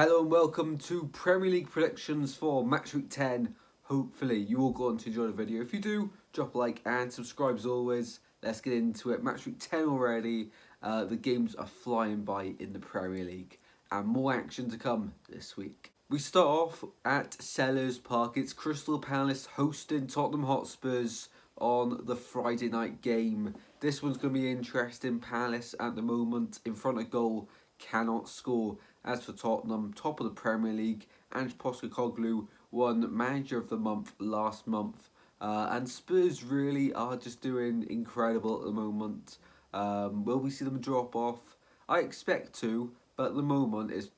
Hello and welcome to Premier League predictions for Match Week 10. Hopefully you all got on to enjoy the video. If you do, drop a like and subscribe as always. Let's get into it. Match Week 10 already. The games are flying by in the Premier League and more action to come this week. We start off at Selhurst Park. It's Crystal Palace hosting Tottenham Hotspurs on the Friday night game. This one's going to be interesting. Palace at the moment in front of goal cannot score. As for Tottenham, top of the Premier League, Ange Postecoglou won Manager of the Month last month. And Spurs really are just doing incredible at the moment. Will we see them drop off? I expect to, but at the moment it's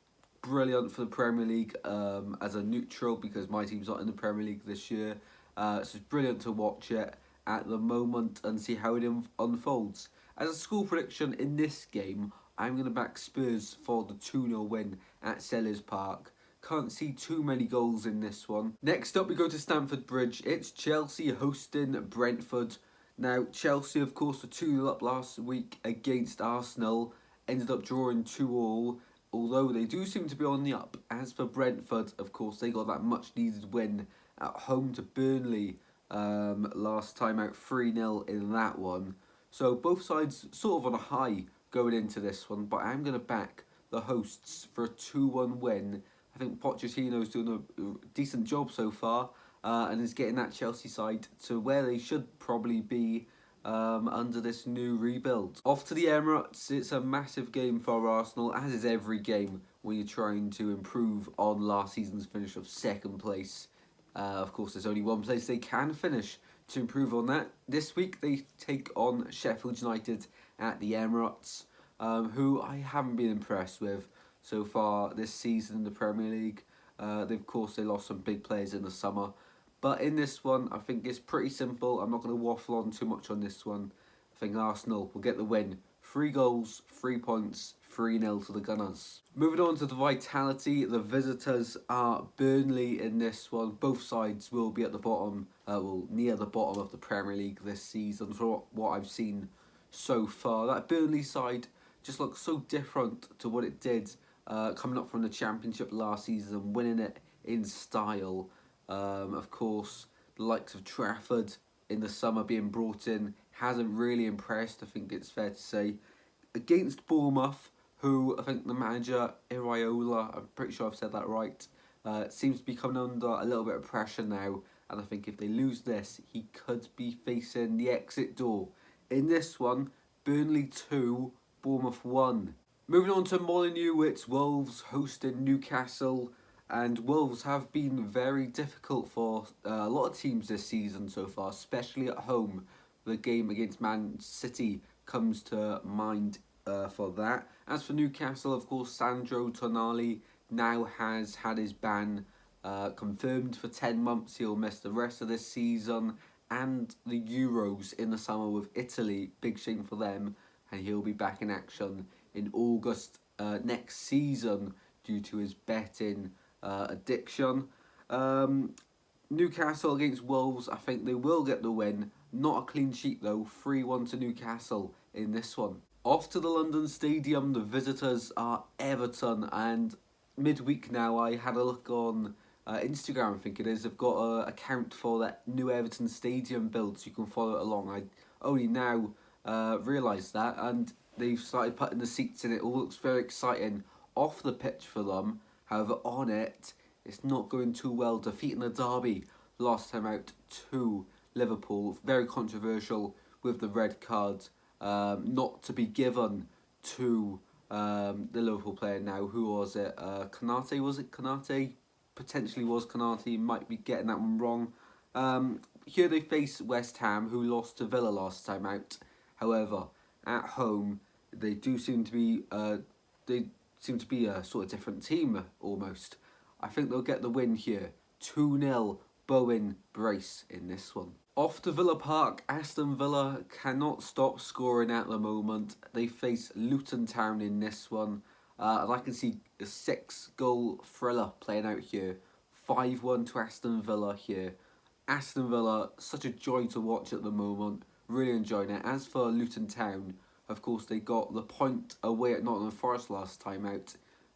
brilliant for the Premier League as a neutral because my team's not in the Premier League this year. So it's brilliant to watch it at the moment and see how it unfolds. As a score prediction in this game, I'm going to back Spurs for the 2-0 win at Selhurst Park. Can't see too many goals in this one. Next up we go to Stamford Bridge. It's Chelsea hosting Brentford. Now Chelsea of course were 2-0 up last week against Arsenal. Ended up drawing 2-2. Although they do seem to be on the up. As for Brentford, of course, they got that much needed win at home to Burnley last time out, 3-0 in that one. So both sides sort of on a high going into this one, but I'm going to back the hosts for a 2-1 win. I think Pochettino's doing a decent job so far and is getting that Chelsea side to where they should probably be under this new rebuild. Off to the Emirates. It's a massive game for Arsenal, as is every game when you're trying to improve on last season's finish of second place. Of course, there's only one place they can finish to improve on that. This week they take on Sheffield United at the Emirates, who I haven't been impressed with so far this season in the Premier League. Of course, they lost some big players in the summer. But in this one, I think it's pretty simple. I'm not going to waffle on too much on this one. I think Arsenal will get the win. 3 goals, 3 points, 3-0 to the Gunners. Moving on to the Vitality, the visitors are Burnley in this one. Both sides will be at the bottom, near the bottom of the Premier League this season for what I've seen so far. That Burnley side just looks so different to what it did coming up from the Championship last season and winning it in style. Of course, the likes of Trafford in the summer being brought in hasn't really impressed, I think it's fair to say. Against Bournemouth, who I think the manager, Iraola, I'm pretty sure I've said that right, seems to be coming under a little bit of pressure now. And I think if they lose this, he could be facing the exit door. In this one, Burnley 2, Bournemouth 1. Moving on to Molineux, it's Wolves hosting Newcastle. And Wolves have been very difficult for a lot of teams this season so far, especially at home. The game against Man City comes to mind for that. As for Newcastle, of course, Sandro Tonali now has had his ban confirmed for 10 months. He'll miss the rest of this season and the Euros in the summer with Italy. Big shame for them. And he'll be back in action in August next season due to his betting addiction. Newcastle against Wolves, I think they will get the win. Not a clean sheet though, 3-1 to Newcastle in this one. Off to the London Stadium, the visitors are Everton, and midweek now I had a look on Instagram, I think it is. They've got an account for that new Everton Stadium build, so you can follow it along. I only now realised that, and they've started putting the seats in. It all looks very exciting off the pitch for them. However, on it, it's not going too well. Defeating the derby last time out to Liverpool. Very controversial with the red card not to be given to the Liverpool player now. Who was it? Konate, was it Konate? Potentially was Konate. Might be getting that one wrong. Here they face West Ham, who lost to Villa last time out. However, at home, they do seem to be a sort of different team almost. I think they'll get the win here. 2-0 Bowen Brace in this one. Off to Villa Park, Aston Villa cannot stop scoring at the moment. They face Luton Town in this one. And I can see a 6-goal thriller playing out here. 5-1 to Aston Villa here. Aston Villa, such a joy to watch at the moment. Really enjoying it. As for Luton Town, of course, they got the point away at Nottingham Forest last time out.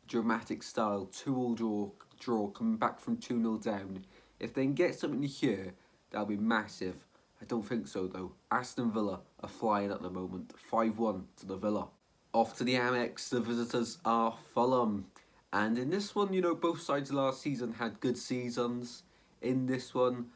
dramatic style, 2-2 draw, coming back from 2-0 down. If they can get something here, that'll be massive. I don't think so though. Aston Villa are flying at the moment, 5-1 to the Villa. Off to the Amex, the visitors are Fulham. And in this one, you know, both sides last season had good seasons. In this one,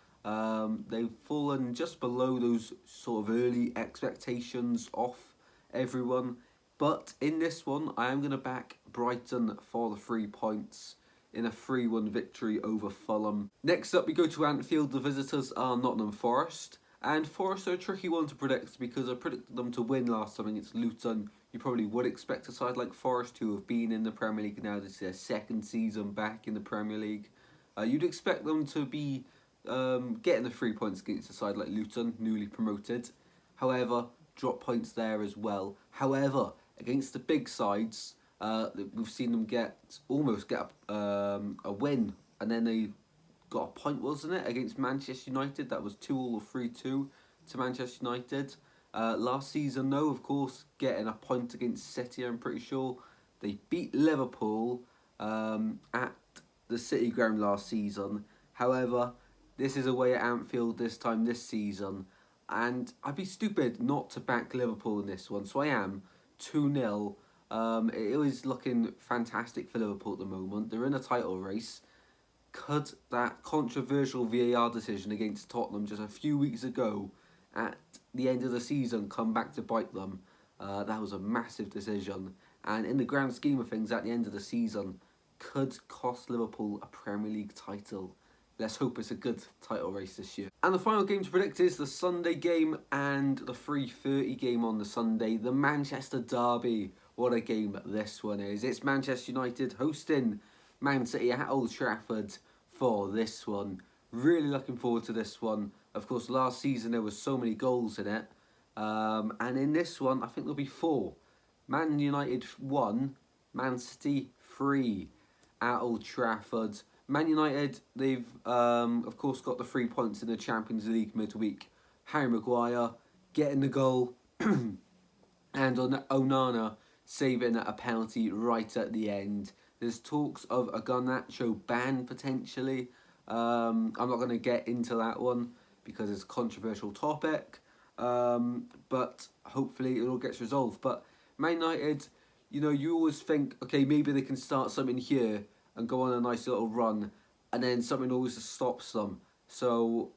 they've fallen just below those sort of early expectations off everyone. But in this one, I am going to back Brighton for the 3 points in a 3-1 victory over Fulham. Next up, we go to Anfield. The visitors are Nottingham Forest. And Forest are a tricky one to predict because I predicted them to win last time against Luton. You probably would expect a side like Forest, who have been in the Premier League now. This is their second season back in the Premier League. You'd expect them to be getting the 3 points against a side like Luton, newly promoted. However, drop points there as well. However, against the big sides, we've seen them almost get a win, and then they got a point, wasn't it, against Manchester United? That was 2-2 or 3-2 to Manchester United. Last season, though, of course, getting a point against City, I'm pretty sure. They beat Liverpool at the City ground last season. However, this is away at Anfield this time this season, and I'd be stupid not to back Liverpool in this one, so I am 2-0. It is looking fantastic for Liverpool at the moment. They're in a title race. Could that controversial VAR decision against Tottenham just a few weeks ago at the end of the season come back to bite them? That was a massive decision, and in the grand scheme of things, at the end of the season, could cost Liverpool a Premier League title. Let's hope it's a good title race this year. And the final game to predict is the Sunday game and the 3:30 game on the Sunday, the Manchester Derby. What a game this one is. It's Manchester United hosting Man City at Old Trafford for this one. Really looking forward to this one. Of course, last season there was so many goals in it. And in this one, I think there'll be 4. Man United 1, Man City 3 at Old Trafford. Man United, they've of course got the 3 points in the Champions League midweek. Harry Maguire getting the goal and Onana saving a penalty right at the end. There's talks of a Garnacho ban potentially. I'm not going to get into that one because it's a controversial topic. But hopefully it all gets resolved. But Man United, you know, you always think, okay, maybe they can start something here and go on a nice little run, and then something always just stops them. So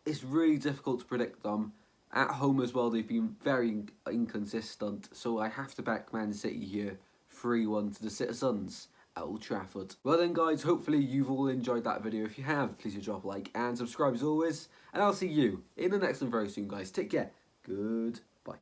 it's really difficult to predict them. At home as well, they've been very inconsistent. So I have to back Man City here, 3-1 to the Citizens at Old Trafford. Well then guys, hopefully you've all enjoyed that video. If you have, please do drop a like and subscribe as always. And I'll see you in the next one very soon guys. Take care. Goodbye.